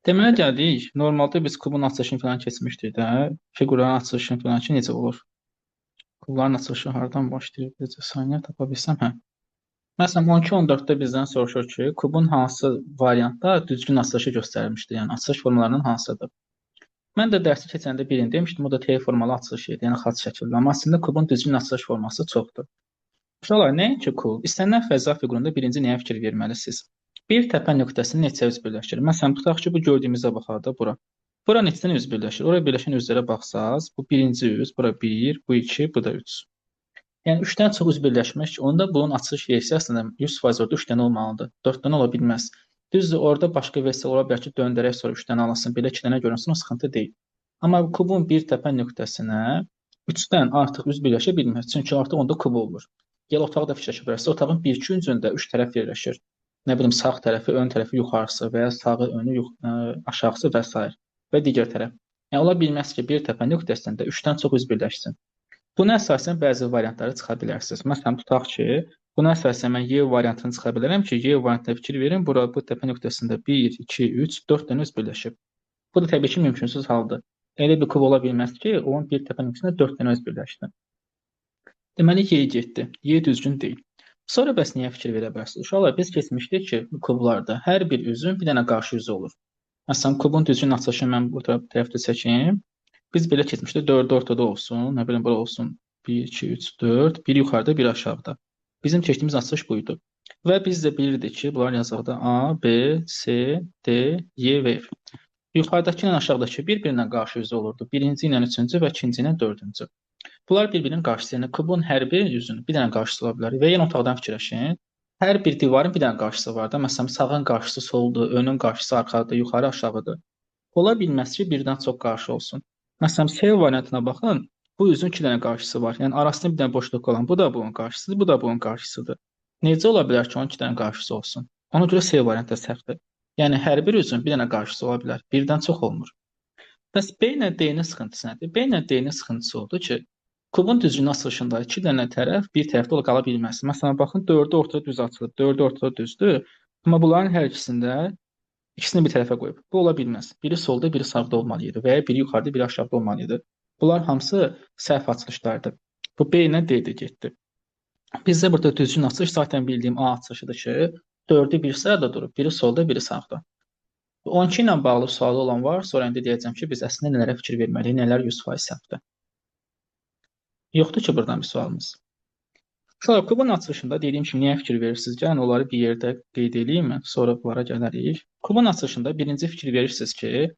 Deməli gəldik. Normalda biz kubun açılışını falan keçmişdik də. Fiqurların açılışını falan ki necə olur? Kubların açılışı hardan başlayır? Necə saniyə tapa bilsəm, hə. Məsələn 12-14-də bizdən soruşur ki, kubun hansı variantda düzgün açılışı göstərilmişdir? Yəni açılış formalarının hansıdır? Mən də dərsi keçəndə birini demişdim, o da T formalı açılış idi, yəni xaç şəklində. Amma əslində kubun düzgün açılış forması çoxdur. Uşaqlar, nəinki kub, istənilən fəza fiqurunda birinci nəyə fikir verməlisiniz? Bir təpə nöqtəsini neçə üz birləşdirir? Məsələn, tutaq ki, bu gördüyümüzə baxaq da bura. Bura neçədən üz birləşir? Oraya birləşən üzlərə baxsaz, bu birinci üz, bura 1, bu 2, bu da 3. Yəni 3-dən çox üz birləşmiş, onda bunun açılış versiyası əslində 100% orada 3 dənə olmalıdır. 4 dənə ola bilməz. Düzdür, orada başqa versiya ola bilər ki, döndərək sonra 3 dənə alasın, belə 2 dənə görünsün, o sıxıntı deyil. Amma kubun bir təpə nöqtəsinə 3-dən artıq üz birləşə bilməz. Çünki artıq onda kub olur. Gəl otaqda fikirləşə bilərsə, otağın 1-2 üzündə 3 tərəf yerləşir. Nə bilim, sağ tərəfi, ön tərəfi yuxarısı və ya sağı, önü aşağısı və s. və digər tərəf. Yəni ola bilməz ki, bir təpə nöqtəsində 3-dən çox üz birləşsin. Buna əsasən bəzi variantları çıxa bilərsiniz. Məsələn, tutaq ki, buna əsasən mən Y variantını çıxa bilərəm ki, Y variantına fikir verin. Bura bu təpə nöqtəsində 1, 2, 3, 4 dənə üz birləşib. Bu da təbii ki, mümkünsüz haldır. Elə bir kub ola bilməz ki, onun bir təpə nöqtəsində 4 dənə üz birləşsin. Deməli, Y getdi. Y düzgün deyil. Sonra bəs niyə fikir verə bilərsiniz? Uşaqlar, biz keçmişdik ki, kublarda hər bir üzün bir dənə qarşı üzü olur. Məsələn, kubun düzgün açılışını mən bu tərəfdə çəkeyim. Biz belə keçmişdik, 4 ortada olsun, nə bilim, bura olsun 1, 2, 3, 4, bir yuxarıda, bir aşağıda. Bizim çəkdiyimiz açılış buydu. Və biz də bilirdik ki, bunlar yazıqda A, B, C, D, Y və F. Yuxarıdakı ilə aşağıdakı bir-birindən qarşı üzü olurdu. Birinci ilə üçüncü və ikinci ilə dördüncü. Bunlar bir-birinin qarşısı, yəni kubun hər bir üzünün bir dənə qarşısı ola bilər. Və yenə otaqdan fikirləşin. Hər bir divarın bir dənə qarşısı var da. Məsələn, sağın qarşısı soldur, önün qarşısı arxadır, yuxarı aşağıdır. Ola bilməz ki, birdən çox qarşı olsun. Məsələn, C variantına baxın. Bu üzün 2 dənə qarşısı var. Yəni arasında bir dənə boşluq olan. Bu da bunun qarşısıdır, bu da bunun qarşısıdır. Necə ola bilər ki, onun 2 dənə qarşısı olsun? Ona görə C variantı da səhvdir. Yəni hər bir üzün bir dənə qarşısı ola bilər. Birdən çox olmur. Bəs B ilə D-nin sıxıntısı nədir? B ilə D-nin sıxıntısı oldu ki, kubun düzgün açılışında 2 dənə tərəf bir tərəfdə qala bilməz. Məsələn, baxın 4-ü ortada düz açılıb, 4-ü ortada düzdür. Amma bunların hər ikisində İkisini bir tərəfə qoyub. Bu ola bilməz. Biri solda, biri sağda olmalı idi və ya biri yuxarıda, biri aşağıda olmalı idi. Bunlar hamısı səhv açılışlardır. Bu B ilə D-də getdi. Bizdə burada düzgün açılış zaten bildiyim A açılışıdır ki, 4-ü bir sırada durub, biri solda, biri sağda. 12 ilə bağlı sualı olan var, sonra indi deyəcəm ki, biz əslində nələrə fikir verməliyik, nələr 100% səhvdir. Yoxdur ki, buradan bir sualımız. Sonra kubun açılışında dediyim kimi niyə fikir verirsiniz? Gəlin onları bir yerdə qeyd edeyim, sonra bunlara gələrik. Kubun açılışında birinci fikir verirsiniz ki,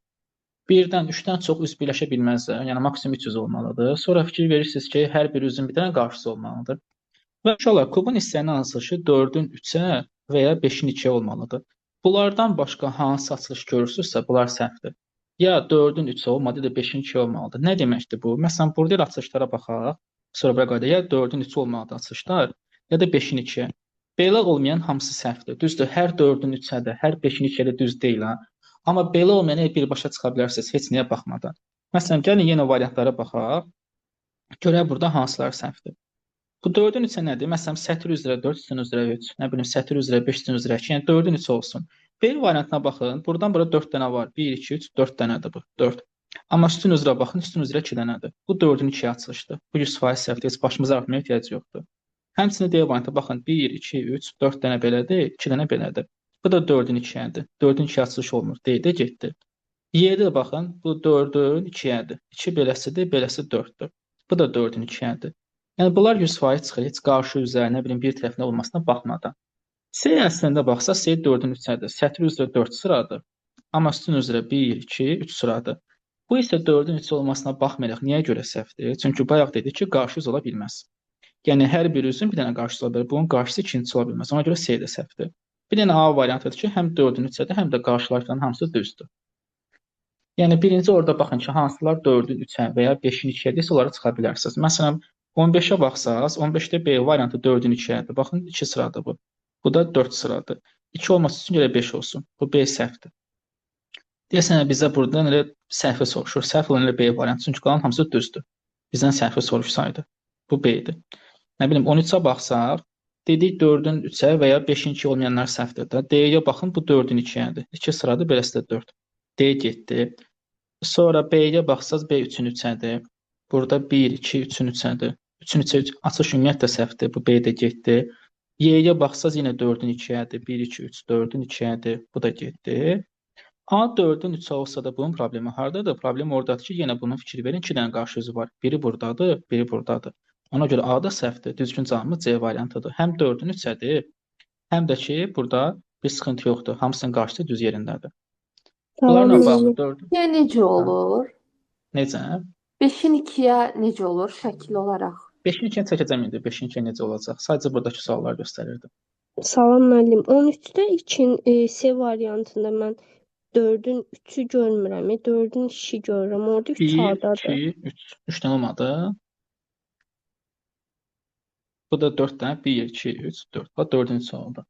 birdən 3-dən çox üz birləşə bilməzlər. Yəni maksimum 300 olmalıdır. Sonra fikir verirsiniz ki, hər bir üzün bir dənə qarşısı olmalıdır. Və inşallah kubun hissənin açılışı 4-ün 3-ə və ya 5-in 2-yə olmalıdır. Bunlardan başqa hansı açılış görürsünüzsə, bunlar səhvdir. Ya 4-ün 3-ə olmadı, ya da 5-in 2-yə olmalıdır. Nə deməkdir bu? Məsələn, burada açılışlara baxaq. Sonra bura qayıdaq. Ya 4-ün 3-ə olmalıdır açılışlar, ya da 5-in 2-yə. Belə olmayan hamısı səhvdir. Düzdür, hər 4-ün 3-ə də, hər 5-in 2-yə də düz deyil ha. Amma belə olmayan birbaşa çıxa bilərsiniz heç nəyə baxmadan. Məsələn, gəlin yenə variantlara baxaq. Görək burada hansılar səhvdir. Bu 4-ün 3-ə nədir? Məsələn, sətr üzrə 4, üstün üzrə 3, nə bilim, sətr üzrə 5, üstün üzrə 2, yəni 4-ün 3 olsun. B variantına baxın. Buradan bura 4 dənə var. 1, 2, 3, 4 dənədir bu. 4. Amma üstün üzrə baxın, üstün üzrə 2 dənədir. Bu 4-ün 2-yə açılışdır. Bu 100% səhvdir. Heç başımıza artmaya ehtiyac yoxdur. Həmçinin D variantına baxın. 1, 2, 3, 4 dənə belədir, 2 dənə belədir. Bu da 4-ün 2-yədir. 4-ün 2-yə açılış olmur. D-də getdi. Y-də baxın, bu 4-ün 2-yədir. 2 beləsidir, beləsi 4-dür. Bu da 4-ün 2-yədir. Yəni bunlar 100% çıxır. Heç qarşı üzrə, nə bilim, bir tərəfinə olmasına baxmadan. C əslində baxsa, C 4-ün 3-ədir. Sətr üzrə 4 sıradır. Amma üstün üzrə 1, 2, 3 sıradır. Bu isə 4-ün 3 olmasına baxmayaraq niyə görə səhvdir? Çünki bayaq dedik ki, qarşı üz ola bilməz. Yəni hər bir üzün bir dənə qarşısı ola bilər. Bunun qarşısı ikincisi ola bilməz. Ona görə C də səhvdir. Bir dənə A variantıdır ki, həm 4-ün 3-ədir, həm də qarşılarının hamısı düzdür. Yəni birinci orada baxın ki, hansılar 4-ün 3-ə və ya 5-in 2-yədirsə, onları çıxa bilərsiniz. Məsələn, 15-ə baxsaz, 15-də B variantı 4-ün 2-yədir. Baxın, 2 sıradır bu. Bu da 4 sıradır. 2 olması üçün görə 5 olsun. Bu B səhvdir. Deyəsən, bizə buradan elə səhvi soruşur. Səhv olan elə B variantı. Çünki qalan hamısı düzdür. Bizdən səhvi soruşsaydı. Bu B-dir. Nə bilim, 13-ə baxsaq, dedik 4-ün 3-ə və ya 5-in 2 olmayanlar səhvdir də. D-yə baxın, bu 4-ün 2-yədir. 2 sıradır, beləsi də 4. D getdi. Sonra B-yə baxsaz B 3-ün 3-ədir. Burada 1, 2, 3-ün 3-ədir. 3-ün 3-ə açılış ümumiyyətlə səhvdir. Bu B də getdi. Y-yə baxsaz yenə 4-ün 2-ədir. 1, 2, 3, 4-ün 2-ədir. Bu da getdi. A 4-ün 3 olsa da bunun problemi hardadır? Problem oradadır ki, yenə bunun fikir verin, 2 dənə qarşı üzü var. Biri buradadır, biri buradadır. Ona görə A da səhvdir. Düzgün cavabımız C variantıdır. Həm 4-ün 3-ədir, həm də ki, burada bir sıxıntı yoxdur. Hamısının qarşısı düz yerindədir. Tamam Bunlarla bağlı müəllim. 4. Ya necə olur? Necə? 5-in 2-yə necə olur şəkil olaraq? 5-in 2-yə çəkəcəm indi. 5-in 2-yə necə olacaq? Sadəcə buradakı suallar göstərirdim. Salam müəllim. 13-də 2-in C variantında mən 4-ün 3-ü görmürəm. 4-ün 2-yi görürəm. Orada 3 1, hardadır? 2, 3. 3 dənə olmadı. Bu da 4 dənə. 1, 2, 3, 4. Bax 4-ün 3 oldu.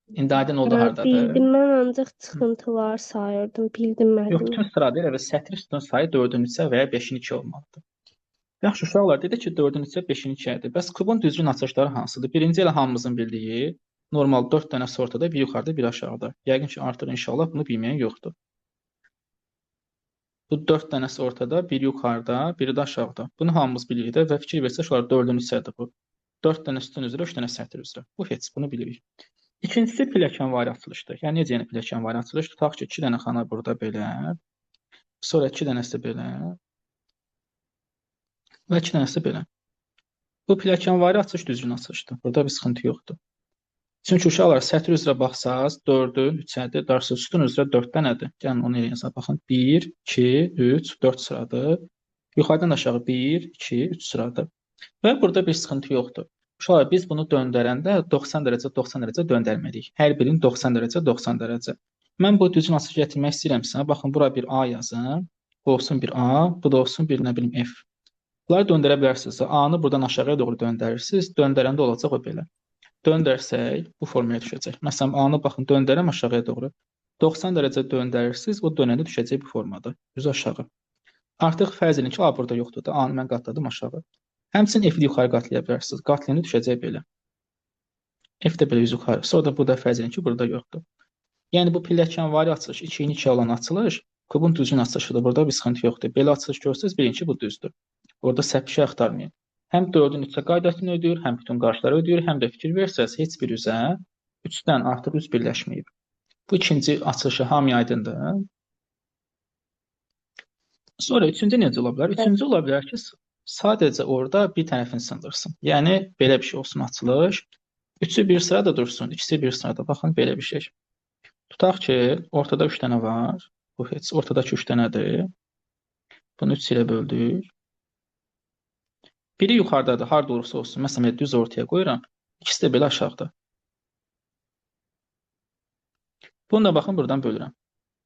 İndi aydın oldu hardadır? Bildim, mən ancaq çıxıntılar sayırdım. Bildim Yox, müəllim. bütün sıra deyil və sətr üstünün sayı 4-ün 3-ə və ya 5-in 2 olmalıdır. Yaxşı, uşaqlar dedi ki, 4-ün 3-ə 5-in 2-ədir. Bəs kubun düzgün açılışları hansıdır? Birinci elə hamımızın bildiyi, normal 4 dənə ortada, bir yuxarıda, bir aşağıda. Yəqin ki, artıq inşallah bunu bilməyən yoxdur. Bu 4 dənəsi ortada, biri yuxarıda, biri də aşağıda. Bunu hamımız bilirik də və fikir versək, uşaqlar 4-ün 3-ədir bu. 4 dənə üstün üzrə, 3 dənə sətr üzrə. Bu heç, bunu bilirik. İkincisi pilləkənvari açılışdır. Yəni necə yəni pilləkənvari açılış? Tutaq ki, 2 dənə xana burada belə, sonra 2 dənəsi belə və 2 dənəsi belə. Bu pilləkənvari açılış düzgün açılışdır. Burada bir sıxıntı yoxdur. Çünki uşaqlar sətr üzrə baxsaz 4-ün 3-ədir, darsı sütun üzrə 4 dənədir. Gəlin onu elə yazaq. Baxın 1, 2, 3, 4 sıradır. Yuxarıdan aşağı 1, 2, 3 sıradır. Və burada bir sıxıntı yoxdur. Uşaqlar biz bunu döndərəndə 90 dərəcə 90 dərəcə döndərməliyik. Hər birinin 90 dərəcə 90 dərəcə. Mən bu düzgün açılış gətirmək istəyirəmsə, baxın bura bir A yazın. Bu olsun bir A, bu da olsun bir nə bilim F. Bunları döndərə bilərsiniz. A-nı buradan aşağıya doğru döndərirsiniz. Döndərəndə olacaq o belə. Döndərsək bu formaya düşəcək. Məsələn, A-nı baxın döndərəm aşağıya doğru. 90 dərəcə döndərirsiniz, o dönəndə düşəcək bu formada. Düz aşağı. Artıq fərz edin ki, A burada yoxdur da, A-nı mən qatladım aşağı. Həmçinin F-i yuxarı qatlaya bilərsiniz. Qatlayanda düşəcək belə. F də belə yuxarı. Sonra da burada fərz edin ki, burada yoxdur. Yəni bu pilləkənvari açılış, 2-in 2 olan açılış kubun düzgün açılışıdır. Burada bir sıxıntı yoxdur. Belə açılış görsəniz, bilin ki, bu düzdür. Orada səhv bir şey axtarmayın. Həm 4-ün 3-ə qaydasını ödəyir, həm bütün qarşıları ödəyir, həm də fikir versəz heç bir üzə 3-dən artıq üz birləşməyib. Bu ikinci açılışı hamıya aydındır. Sonra üçüncü necə ola bilər? Üçüncü ola bilər ki, sadəcə orada bir tərəfini sındırsın. Yəni belə bir şey olsun açılış. 3-ü bir sırada dursun, ikisi bir sırada. Baxın belə bir şey. Tutaq ki, ortada 3 dənə var. Bu heç ortadakı 3 dənədir. Bunu 3 ilə böldük. Biri yuxarıdadır, harda olursa olsun. Məsələn, düz ortaya qoyuram. İkisi də belə aşağıda. Bunu da baxın, buradan bölürəm.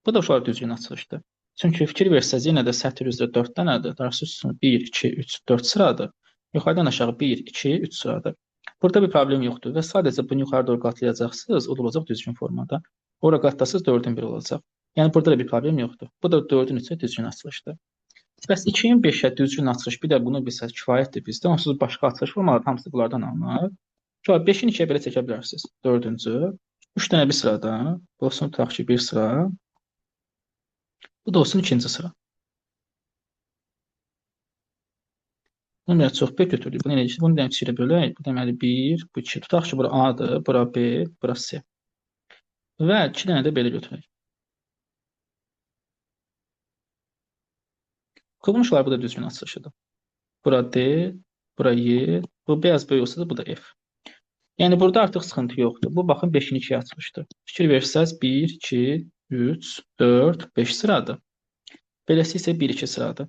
Bu da uşaq düzgün açılışdır. Çünki fikir versəz, yenə də sətr üzrə 4 dənədir. Darsı üstün 1, 2, 3, 4 sıradır. Yuxarıdan aşağı 1, 2, 3 sıradır. Burada bir problem yoxdur və sadəcə bunu yuxarı doğru qatlayacaqsınız, o da olacaq düzgün formada. Ora qatlasınız 4-ün 1 olacaq. Yəni burada da bir problem yoxdur. Bu da 4-ün 3-ə düzgün açılışdır. Bəs 2-in 5-ə düzgün açılış, bir də bunu bilsəz kifayətdir bizdə. Onsuz başqa açılış formaları hamısı bunlardan alınır. 5-in 2-yə belə çəkə bilərsiniz. 4-cü. 3 dənə bir sırada. Bu olsun tutaq ki, bir sıra. Bu da olsun ikinci sıra. Bunu biraz çox bir götürdük. Bunu eləyəcək. Bunu demək ilə bölək. Bu deməli 1, bu 2. Tutaq ki, bura A-dır, bura B, bura C. Və 2 dənə də belə götürək. Qılmışlar, bu da düzgün açılışıdır. Bura D, bura Y, bu beyaz böyük olsa da bu da F. Yəni burada artıq sıxıntı yoxdur. Bu baxın 5-in 2-yə açılışdır. Fikir versəz 1, 2, 3, 4, 5 sıradır. Beləsi isə 1, 2 sıradır.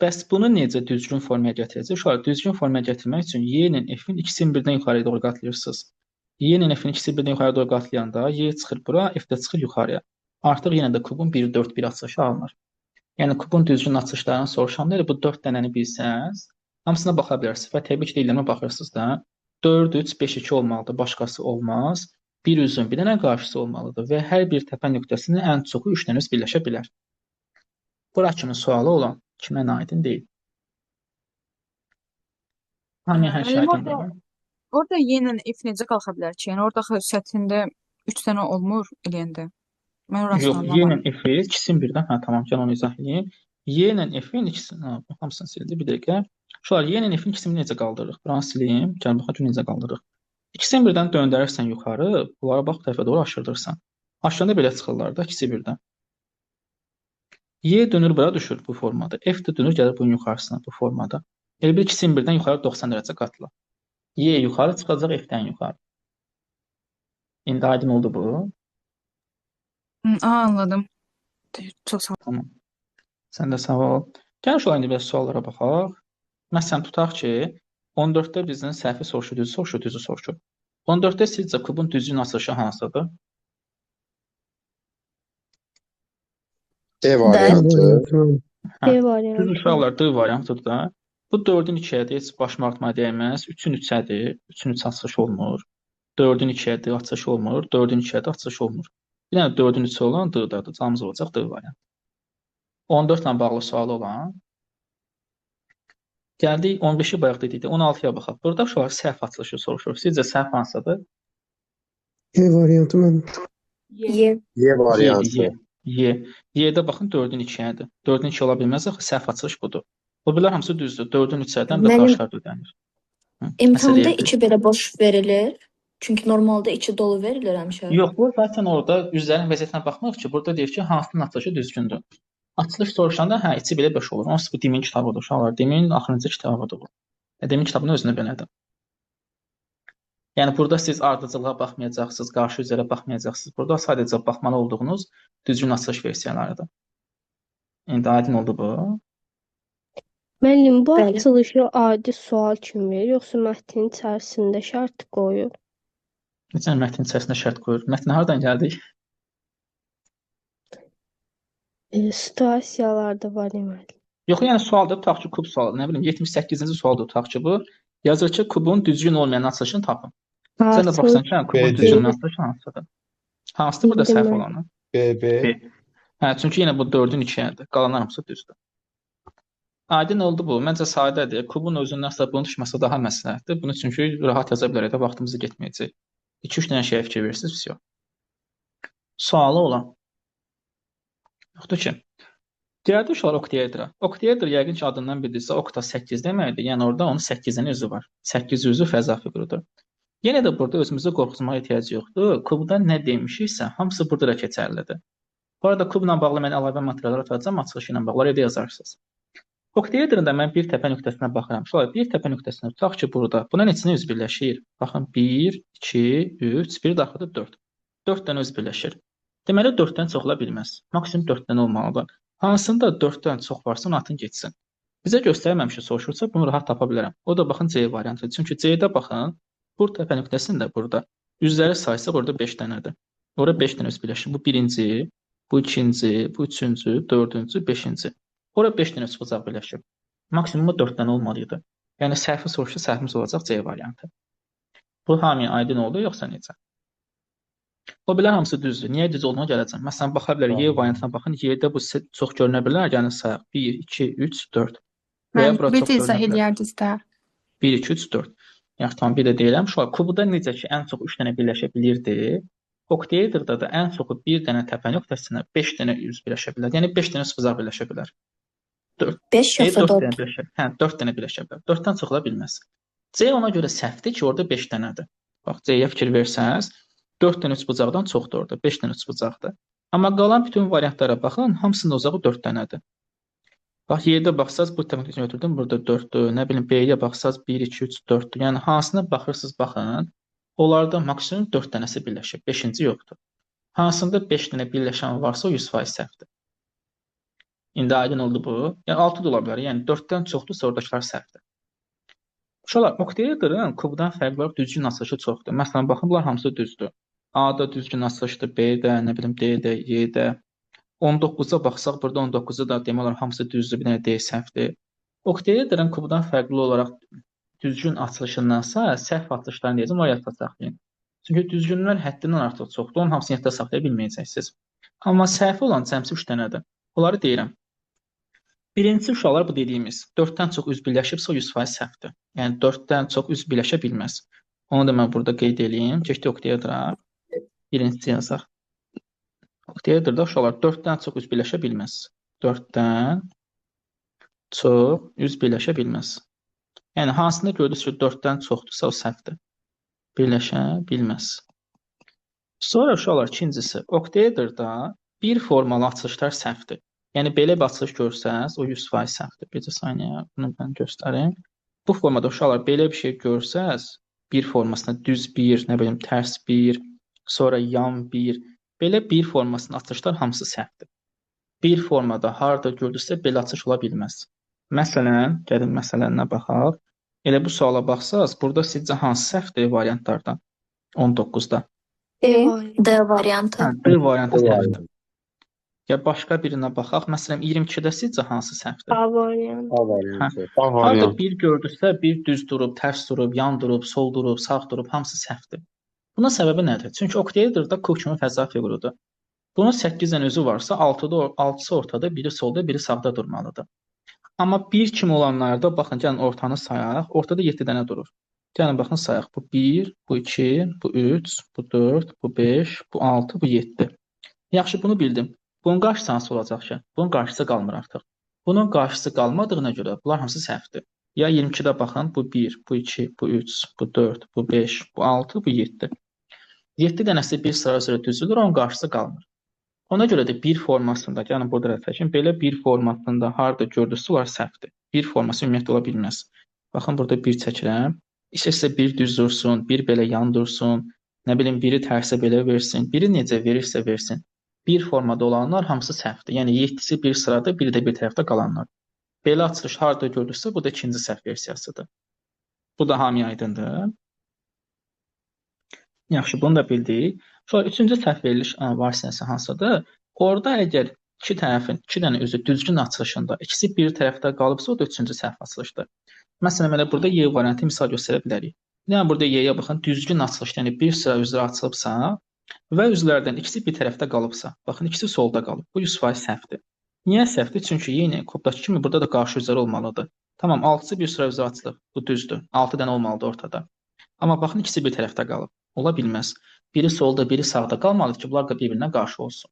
Bəs bunu necə düzgün formaya gətirəcək? Uşaqlar, düzgün formaya gətirmək üçün Y-nin F-in ikisini birdən yuxarıya doğru qatlayırsınız. Y-nin F-in ikisini birdən yuxarıya doğru qatlayanda Y çıxır bura, F də çıxır yuxarıya. Artıq yenə də kubun 1, 4, 1 açılışı alınır. Yəni kubun düzgün açılışlarını soruşanda elə bu 4 dənəni bilsəz, hamısına baxa bilərsiniz və təbii ki, deyilmə baxırsınız da 4, 3, 5, 2 olmalıdır, başqası olmaz. Bir üzün bir dənə qarşısı olmalıdır və hər bir təpə nöqtəsinin ən çoxu 3 dənə üz birləşə bilər. Bura kimi sualı olan kimə aydın deyil. Hamıya hər şey aydındır. Orada yenə if necə qalxa bilər ki? Yəni orada səthində 3 dənə olmur eləyəndə. Mən orasını Yox, Y ilə anlamadım. F-i ikisini birdən, hə tamam, gəl onu izah edeyim. Y ilə F-in ikisini, hamısını sildi, bir dəqiqə. Şular, Y ilə F-in ikisini necə qaldırırıq? Buranı sileyim, gəl baxaq ki, necə qaldırırıq. İkisini birdən döndərirsən yuxarı, bunlara bax tərəfə doğru aşırdırsan. Aşağıda belə çıxırlar da, ikisi birdən. Y dönür bura düşür bu formada. F də dönür gəlir bunun yuxarısına bu formada. Elə bir ikisini birdən yuxarı 90 dərəcə qatla. Y yuxarı çıxacaq F-dən yuxarı. İndi aydın oldu bu. Anladım. Çox sağ ol. Tamam. Sən də sağ ol. Gəl şöyle indi biraz suallara baxaq. Məsələn tutaq ki, 14-də bizdən səhvi soruşur, düzü soruşur, düzü soruşur. 14-də sizcə kubun düzgün açılışı hansıdır? D variantı. Hə, B düz variantı. uşaqlar D variantıdır da. Bu 4-ün 2-yədir, heç baş artmaya dəyməz. 3-ün 3-ədir, 3-ün 3 açılış olmur. 4-ün 2-yədir, açılış olmur. 4-ün 2-yədir, açılış olmur. Bir dənə 4-ün 3 olan D-dadır. Camımız olacaq D variantı. 14 ilə bağlı sualı olan. Gəldik 15-i bayaq dedikdə 16-ya baxaq. Burada uşaqlar səhv açılışı soruşur. Sizcə səhv hansıdır? E variantı mən Y. Y variantı. Y. Y-də baxın 4-ün 2-yədir. 4-ün 2 ola bilməz axı səhv açılış budur. O bilər hamısı düzdür. 4-ün 3-dən də Mənim qarşılar ödənir. İmtahanda Məsələyə 2 belə boş verilir. Çünki normalda 2 dolu verilir həmişə. yox, bu zaten orada üzlərin vəziyyətinə baxmırıq ki, burada deyir ki, hansının açılışı düzgündür. Açılış soruşanda hə, içi belə 5 olur. Onsuz bu Demin kitabıdır uşaqlar. Demin axırıncı kitabıdır bu. Demin kitabının özünə belədir. Yəni burada siz ardıcılığa baxmayacaqsınız, qarşı üzərə baxmayacaqsınız. Burada sadəcə baxmalı olduğunuz düzgün açılış versiyalarıdır. İndi aydın oldu bu. Müəllim, bu Bəli. açılışı adi sual kimi verir, yoxsa mətnin içərisində şərt qoyur? Necə mətnin içərisində şərt qoyur? Mətn hardan gəldik? Situasiyalarda var deməli. Yox, yəni sualdır, tutaq ki, kub sualı. Nə bilim, 78-ci sualdır, tutaq ki, bu. Yazır ki, kubun düzgün olmayan açılışını tapın. Sən də baxsan ki, hə, kubun B, düzgün D. açılışı hansıdır? Hansıdır burada Bildim səhv mən. olanı? B, B. B. Hə, çünki yenə bu 4-ün 2-yədir. Qalanlar hamısı düzdür. Aydın oldu bu. Məncə sadədir. Kubun özündən asılı bunun düşməsi daha məsləhətdir. Bunu çünki rahat yaza bilərək də vaxtımızı getməyəcək. 2-3 dənə şeyə fikir verirsiniz, pis yox. Sualı olan. Yoxdur ki. Gəldi uşaqlar oktaedra. Oktaedr yəqin ki adından bildirsə okta 8 deməkdir. Yəni orada onun 8-nin üzü var. 8 üzü fəza fiqurudur. Yenə də burada özümüzü qorxutmağa ehtiyac yoxdur. Kubda nə demişiksə, hamısı burada da keçərlidir. Bu arada kubla bağlı mən əlavə materiallar atacağam, açılışı ilə bağlı evdə yazarsınız. Oktaedrində mən bir təpə nöqtəsinə baxıram. Şöyle bir təpə nöqtəsinə tutaq ki, burada. Buna neçə üz birləşir? Baxın 1, 2, 3, bir daxildə 4. 4 dənə üz birləşir. Deməli 4-dən çox ola bilməz. Maksimum 4 dənə olmalıdır. Hansında 4-dən çox varsa onu atın getsin. Bizə göstərməmişsə soruşursa bunu rahat tapa bilərəm. O da baxın C variantı. Çünki C-də baxın, bu təpə nöqtəsində burada üzləri saysa burada 5 dənədir. Orada 5 dənə üz birləşir. Bu birinci, bu ikinci, bu üçüncü, dördüncü, beşinci. Orada 5 dənə üç bucaq birləşir. Maksimumu 4 dənə olmalıydı. Yəni səhvi soruşsa səhvimiz olacaq C variantı. Bu hamıya aydın oldu yoxsa necə? O bilər hamısı düzdür. Niyə düz olduğuna gələcəm. Məsələn, baxa bilərik Y variantına baxın. Y-də bu çox görünə bilər. Yəni sayaq 1, 2, 3, 4. Və ya Mən bura bir çox də izah görünə bilər. edərdiniz də. 1, 2, 3, 4. Yəni tam bir də deyirəm. Şu kubuda necə ki ən çox 3 dənə birləşə bilirdi. Oktaedrda da ən çoxu bir dənə təpə nöqtəsinə 5 dənə üz birləşə bilər. Yəni 5 dənə bucaq birləşə bilər. 5 yoxsa 4 4. dənə birləşə. Hə, 4 dənə birləşə bilər. 4-dən çox ola bilməz. C ona görə səhvdir ki, orada 5 dənədir. Bax, C-yə fikir versəz, 4 dənə üç bucaqdan çoxdur orada, 5 dənə üç bucaqdır. Amma qalan bütün variantlara baxın, hamısının uzağı 4 dənədir. Bax, Y-də baxsaz bu təməkini götürdüm, burada 4-dür. Nə bilim, B-yə baxsaz 1, 2, 3, 4-dür. Yəni hansına baxırsınız, baxın, onlarda maksimum 4 dənəsi birləşir, 5-ci yoxdur. Hansında 5 dənə birləşən varsa o 100% səhvdir. İndi aydın oldu bu. Yəni 6 da ola bilər. Yəni 4-dən çoxdursa oradakılar səhvdir. Uşaqlar, oktaedrın kubdan fərqli olaraq düzgün açılışı çoxdur. Məsələn, baxın, bunlar hamısı düzdür. A-da düzgün açılışdır, B-də, nə bilim, D-də, Y-də. 19-a baxsaq, burada 19-u da demək olar hamısı düzdür, bir dənə D səhvdir. Oktaedrın kubdan fərqli olaraq düzgün açılışındansa səhv açılışlarını deyəcəm, o yadda saxlayın. Çünki düzgünlər həddindən artıq çoxdur, onun hamısını yadda saxlaya bilməyəcəksiniz. Amma səhv olan cəmsi 3 dənədir. Onları deyirəm. Birincisi uşaqlar bu dediyimiz 4-dən çox üz birləşibsə o 100% səhvdir. Yəni 4-dən çox üz birləşə bilməz. Onu da mən burada qeyd edeyim. Keçdik oktaedra. Birincisi yazaq. Oktaedrada uşaqlar 4-dən çox üz birləşə bilməz. 4-dən çox üz birləşə bilməz. Yəni hansında gördünüz ki 4-dən çoxdursa o səhvdir. Birləşə bilməz. Sonra uşaqlar ikincisi, oktaedrada bir formalı açılışlar səhvdir. Yəni belə bir açılış görsəz, o 100% səhvdir. Bircə saniyə, bunu mən göstərim. Bu formada uşaqlar belə bir şey görsəz, bir formasında düz bir, nə bilim tərs bir, sonra yan bir, belə bir formasının açılışlar hamısı səhvdir. Bir formada harda gördünüzsə belə açılış ola bilməz. Məsələn, gəlin məsələnə baxaq. Elə bu suala baxsaz, burada sizcə hansı səhvdir variantlardan? 19-da. D D. variantı. D variantı. D variantı səhvdir. Ya başqa birinə baxaq. Məsələn, 22-də sizcə hansı səhvdir? A variantı. A variantı. A Harda variantı. bir gördüksə, bir düz durub, tərs durub, yan durub, sol durub, sağ durub, hamısı səhvdir. Bunun səbəbi nədir? Çünki oktaedrada kub kimi fəza fiqurudur. Bunun 8 dənə üzü varsa, 6-sı ortada, biri solda, biri sağda durmalıdır. Amma 1 kimi olanlarda baxın, gəlin ortanı sayaq. Ortada 7 dənə durur. Gəlin baxın sayaq. Bu 1, bu 2, bu 3, bu 4, bu 5, bu 6, bu 7. Yaxşı, bunu bildim. Bunun qarşısı hansı olacaq ki? Bunun qarşısı qalmır artıq. Bunun qarşısı qalmadığına görə bunlar hamısı səhvdir. Ya 22-də baxın, bu 1, bu 2, bu 3, bu 4, bu 5, bu 6, bu 7. 7 dənəsi bir sıra üzrə düzülür, onun qarşısı qalmır. Ona görə də bir formasında, yəni burada da çəkin, belə bir formasında harda gördünüzsə, onlar səhvdir. Bir forması ümumiyyətlə ola bilməz. Baxın, burada bir çəkirəm. İstəsə bir düz dursun, bir belə yan dursun, nə bilim, biri tərsə belə versin, biri necə verirsə versin. Bir formada olanlar hamısı səhvdir. Yəni 7-si bir sırada, biri də bir tərəfdə qalanlar. Belə açılış harda gördünüzsə, bu da ikinci səhv versiyasıdır. Bu da hamıya aydındır. Yaxşı, bunu da bildik. Sonra üçüncü səhv veriliş versiyası hansıdır? Orada əgər iki tərəfin, iki dənə üzü düzgün açılışında, ikisi bir tərəfdə qalıbsa, o da üçüncü səhv açılışdır. Məsələn, belə burada Y variantı misal göstərə bilərik. Yəni burada Y-yə baxın, düzgün açılış, yəni bir sıra üzrə açılıbsa və üzlərdən ikisi bir tərəfdə qalıbsa, baxın ikisi solda qalıb. Bu 100% səhvdir. Niyə səhvdir? Çünki yenə kodakı kimi burada da qarşı üzər olmalıdır. Tamam, 6-sı bir sıra üzrə açılıb. Bu düzdür. 6 dənə olmalıdır ortada. Amma baxın ikisi bir tərəfdə qalıb. Ola bilməz. Biri solda, biri sağda qalmalıdır ki, bunlar da bir-birinə qarşı olsun.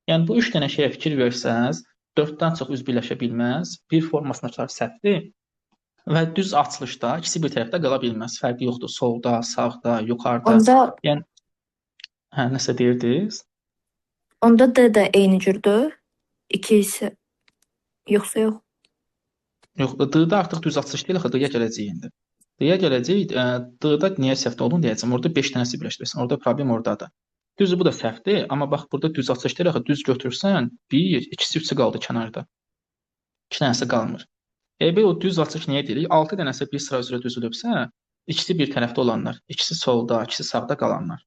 Yəni bu 3 dənə şeyə fikir versəz, 4-dən çox üz birləşə bilməz, bir formasındakılar səhvdir və düz açılışda ikisi bir tərəfdə qala bilməz. Fərqi yoxdur. Solda, sağda, yuxarıda. Onda Yəni nəsə deyirdiniz? onda D də eyni cürdür. İkisi yoxsa yox. Yox, D-də artıq düz açılış deyil, D-yə gələcək indi. D-yə gələcək, D-da niyə səhv olduğunu deyəcəm. Orada 5 dənəsi birləşdirsən. Orada problem oradadır. Düzdür, bu da səhvdir, amma bax burada düz açılış deyil, düz götürsən, 1, 2-si, 3-ü qaldı kənarda. 2 dənəsi qalmır. Belə o düz açılış niyə deyirik? 6 dənəsi bir sıra üzrə düzülübsə, ikisi bir tərəfdə olanlar, ikisi solda, ikisi sağda qalanlar.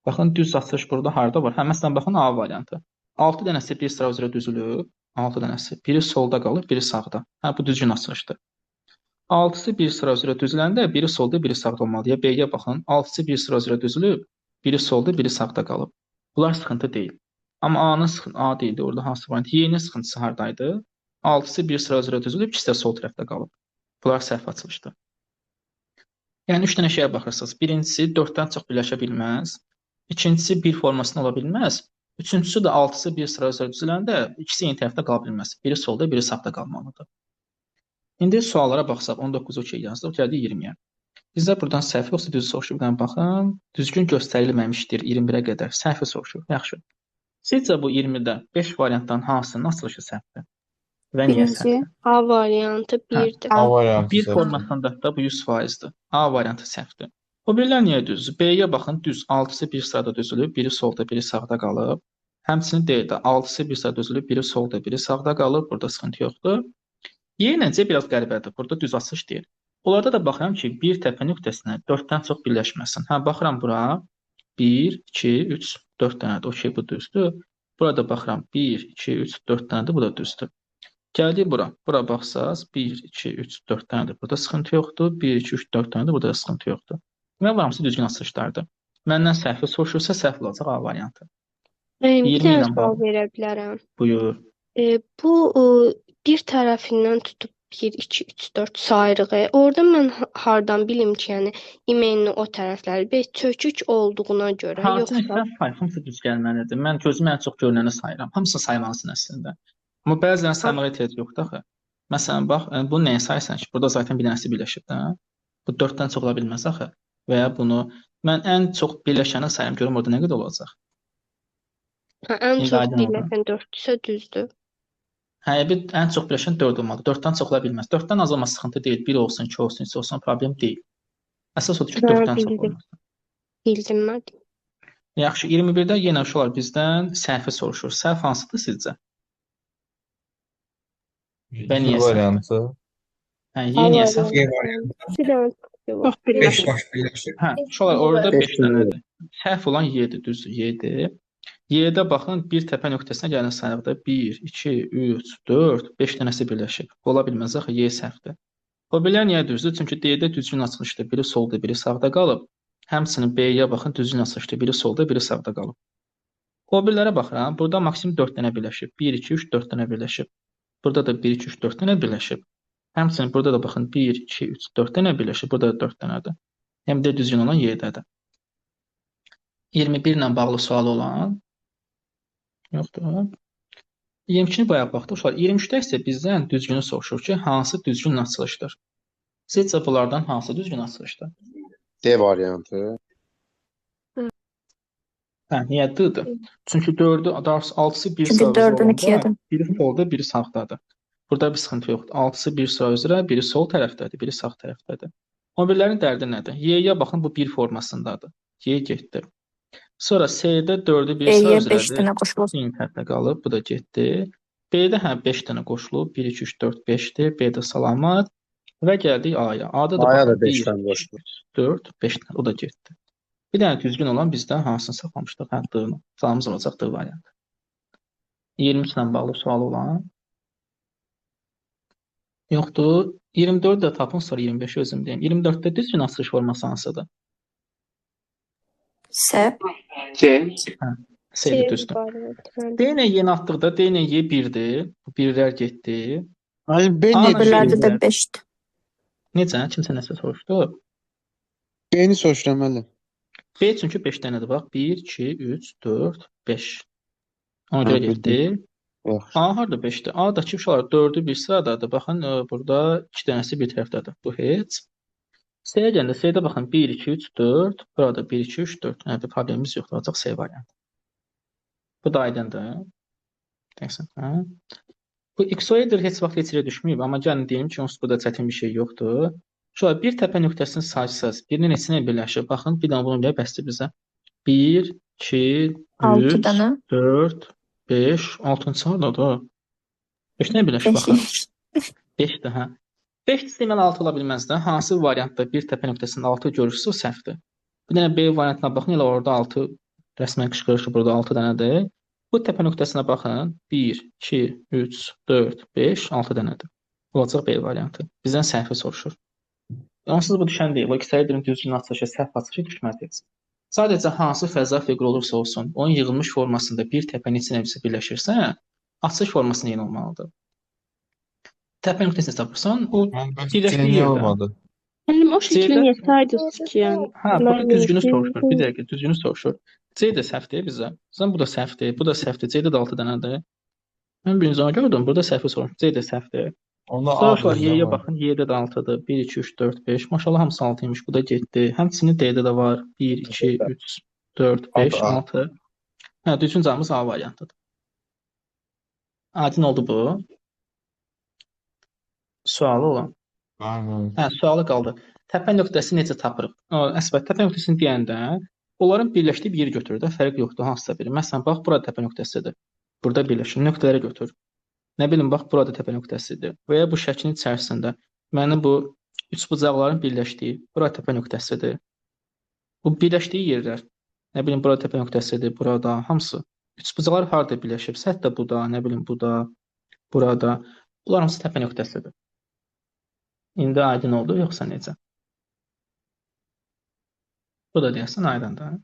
Baxın düz açılış burada harda var? Hə, məsələn baxın A variantı. 6 dənəsi bir sıra üzrə düzülüb, 6 dənəsi. Biri solda qalıb, biri sağda. Hə, bu düzgün açılışdır. 6-sı bir sıra üzrə düzüləndə biri solda, biri sağda olmalıdır. Ya B-yə baxın, 6-sı bir sıra üzrə düzülüb, biri solda, biri sağda qalıb. Bunlar sıxıntı deyil. Amma A-nın sıxıntı A deyildi. Orada hansı variant? Y-nin sıxıntısı hardaydı? 6-sı bir sıra üzrə düzülüb, ikisi də sol tərəfdə qalıb. Bunlar səhv açılışdır. Yəni 3 dənə şeyə baxırsınız. Birincisi 4-dən çox birləşə bilməz. İkincisi bir formasında ola bilməz. Üçüncüsü də 6-sı bir sıra üzrə düzüləndə ikisi eyni tərəfdə qala bilməz. Biri solda, biri sağda qalmalıdır. İndi suallara baxsaq, 19-u okey yazdıq, gəldik 20-yə. Bizdə buradan səhv yoxsa düz soruşur, bir dənə baxın. Düzgün göstərilməmişdir 21-ə qədər. Səhvi soruşur. Yaxşı. Sizcə bu 20-də 5 variantdan hansının açılışı səhvdir? Və niyə Birinci. səhvdir? A variantı 1'dir. A variantı. Bir səhv. formasında da bu 100%'dir. A variantı səhvdir. O birilər niyə düzdür? B-yə baxın, düz 6-sı bir sırada düzülüb, biri solda, biri sağda qalıb. Həmçinin D-də 6-sı bir sırada düzülüb, biri solda, biri sağda qalıb. Burada sıxıntı yoxdur. Y-ncə biraz qəribədir. Burada düz açılış deyil. Onlarda da baxıram ki, bir təpə nöqtəsinə 4-dən çox birləşməsin. Hə, baxıram bura 1, 2, 3, 4 dənədir. Okey, bu düzdür. Burada baxıram 1, 2, 3, 4 dənədir. Bu da düzdür. Gəldik bura. Bura baxsaz 1, 2, 3, 4 dənədir. Burada sıxıntı yoxdur. 1, 2, 3, 4 dənədir. Burada da sıxıntı yoxdur. Və hamısı düzgün açılışlardır. Məndən səhvi soruşursa səhv olacaq A variantı. Bir 20 dənə ilə sual bağlı. verə bilərəm. Buyur. Bu bir tərəfindən tutub 1, 2, 3, 4 sayırığı. Orada mən hardan bilim ki, yəni imeninin o tərəfləri bir çökük olduğuna görə, Hansını yoxsa sən say, hamısı düz gəlməlidir. Mən gözüm ən çox görünəni sayıram. Hamısını saymalısın əslində. Amma bəzən saymağa ehtiyac yoxdur axı. Məsələn, bax, bunu nəyə sayırsan ki? Burada zaten bir dənəsi birləşib də. Bu 4-dən çox ola bilməz axı. Və ya bunu mən ən çox birləşəni sayım, görüm orada nə qədər olacaq. ən İndi çox aydın oldu. birləşən 4-dürsə düzdür. Hə, ən çox birləşən 4 olmalıdır. 4-dən çox ola bilməz. 4-dən az olması sıxıntı deyil. 1 olsun, 2 olsun, 3 olsun, problem deyil. Əsas odur ki, Hə, 4-dən çox bildim. olmasın. Bildim mən. Yaxşı, 21-də yenə uşaqlar bizdən səhvi soruşur. Səhv hansıdır sizcə? Və niyə səhv? variantı. Hə, niyə səhv? Y variantı. Bir dənə çıxıyor. Çox 5 birləşik. baş birləşir. Hə, uşaqlar orada Beş 5 tənədir. dənədir. Səhv olan Y-dir, düzdür, Y-dir. Y-də baxın, bir təpə nöqtəsinə gəlin sayıqda 1, 2, 3, 4, 5 dənəsi birləşib. Ola bilməz axı, Y səhvdir. O bilən niyə düzdür? Çünki D-də düzgün açılışdır. Biri solda, biri sağda qalıb. Həmçinin B-yə baxın, düzgün açılışdır. Biri solda, biri sağda qalıb. O birlərə baxıram. Burada maksimum 4 dənə birləşib. 1, 2, 3, 4 dənə birləşib. Burada da 1, 2, 3, 4 dənə birləşib. Həmçinin burada da baxın 1, 2, 3, 4 dənə birləşib. Burada da 4 dənədir. Həm də düzgün olan Y-dədir. 21 ilə bağlı sual olan yoxdur. 22-ni bayaq baxdıq uşaqlar. 23-də isə bizdən düzgünü soruşur ki, hansı düzgün açılışdır? Sizcə bunlardan hansı düzgün açılışdır? D variantı. Hə, niyə D-dir? Çünki 4-ü, 6-sı bir Çünki sıra üzrə 4-ün 2-yə olanda, biri solda, biri sağdadır. Burada bir sıxıntı yoxdur. 6-sı bir sıra üzrə, biri sol tərəfdədir, biri sağ tərəfdədir. O birlərin dərdi nədir? Y-yə baxın, bu 1 formasındadır. Y getdi. Sonra C-də 4-ü bir sıra B-yə 5 üzrədir. dənə qoşulur. C tərəfdə qalıb, bu da getdi. B-də hə 5 dənə qoşulub, 1, 2, 3, 4, 5-dir. B-də salamat. Və gəldik A-ya. A-da da A'ya da baxın 5 1, dənə qoşulub. 4, 5 dənə, o da getdi. Bir dənə düzgün olan bizdən hansını saxlamışdıq? Hə, D-ni. Cavabımız olacaq D variantı. 23 ilə bağlı sual olan yoxdur. 24 də tapın, sonra 25-i özüm deyim. 24-də düzgün açılış forması hansıdır? Səhv. C. C düzdür. D ilə Y-ni atdıqda D ilə Y 1-dir. Bu birlər getdi. Ay, B A niyə ilə Öbürlərdə B-lər. də 5-dir. Necə? Kimsə nəsə soruşdu? B-ni soruşuram müəllim. B çünki 5 dənədir. Bax, 1, 2, 3, 4, 5. Ona görə Hə, getdi. Yaxşı. A harda 5-dir? A-dakı uşaqlar 4-ü bir sıradadır. Baxın, burada 2 dənəsi bir tərəfdədir. Bu heç. C-yə gəndə C-də baxın 1, 2, 3, 4. Burada 1, 2, 3, 4. Yəni bir problemimiz yoxdur. Olacaq C variantı. Bu da aydındır. Deyəsən, hə? Bu x-oidir heç vaxt heç yerə düşməyib, amma gəlin deyim ki, onsuz burada çətin bir şey yoxdur. Şöyle bir təpə nöqtəsini saysaz, birinin neçəsinə birləşir? Baxın, bir dənə bunu bilə bəsdir bizə. 1, 2, 6 3, dənə. 4, 5, 6-cı hardadır? 5 dənə birləşir baxın. 5-dir, hə. 5 deməli 6 ola bilməz də. Hansı variantda bir təpə nöqtəsində 6 görürsə, o səhvdir. Bir dənə B variantına baxın, elə orada 6 rəsmən qışqırır ki, burada 6 dənədir. Bu təpə nöqtəsinə baxın. 1, 2, 3, 4, 5, 6 dənədir. Olacaq B variantı. Bizdən səhvi soruşur. Onsuz bu düşən deyil. O x-aydirin düzgün açılışı, səhv açılışı düşməz heç. Sadəcə hansı fəza fiqur olursa olsun, onun yığılmış formasında bir təpənin içinə birləşirsə, açılış formasına yeni olmalıdır. Təpə nöqtəsini tapırsan, o birləşdiyi Niyə yerdə. olmadı? Müəllim, o şəkli C-də niyə saydınız ki, yəni? Hə, burada Mən düzgünü bilmirəm. soruşur. Bir dəqiqə, düzgünü soruşur. C də səhvdir bizə. Sən bu da səhvdir, bu da səhvdir. C-də də 6 dənədir. Mən birinci onu gördüm, burada səhvi soruşur. C də səhvdir. Onda Soruşlar A Y-yə var. baxın. Y-də də 6-dır. 1, 2, 3, 4, 5. Maşallah hamısı 6-ymış. Bu da getdi. Həmçinin D-də də var. 1, 2, 3, 4, 5, A. 6. Hə, düzgün cavabımız A variantıdır. Aydın oldu bu. Sualı olan. Aynen. Hə, sualı qaldı. Təpə nöqtəsi necə tapırıq? Əsbət təpə nöqtəsini deyəndə onların birləşdiyi bir yeri götür də, fərq yoxdur hansısa biri. Məsələn, bax, burada təpə nöqtəsidir. Burada birləşir. Nöqtələri götür. Nə bilim, bax, burada təpə nöqtəsidir. Və ya bu şəklin içərisində mənim bu üçbucaqların birləşdiyi, bura təpə nöqtəsidir. Bu birləşdiyi yerlər, nə bilim, burada təpə nöqtəsidir, burada, hamısı. Üçbucaqlar harda birləşib? Hətta bu da, nə bilim, bu da, burada. Bunlar hamısı təpə nöqtəsidir. İndi aydın oldu, yoxsa necə? Bu da deyəsən aydındır.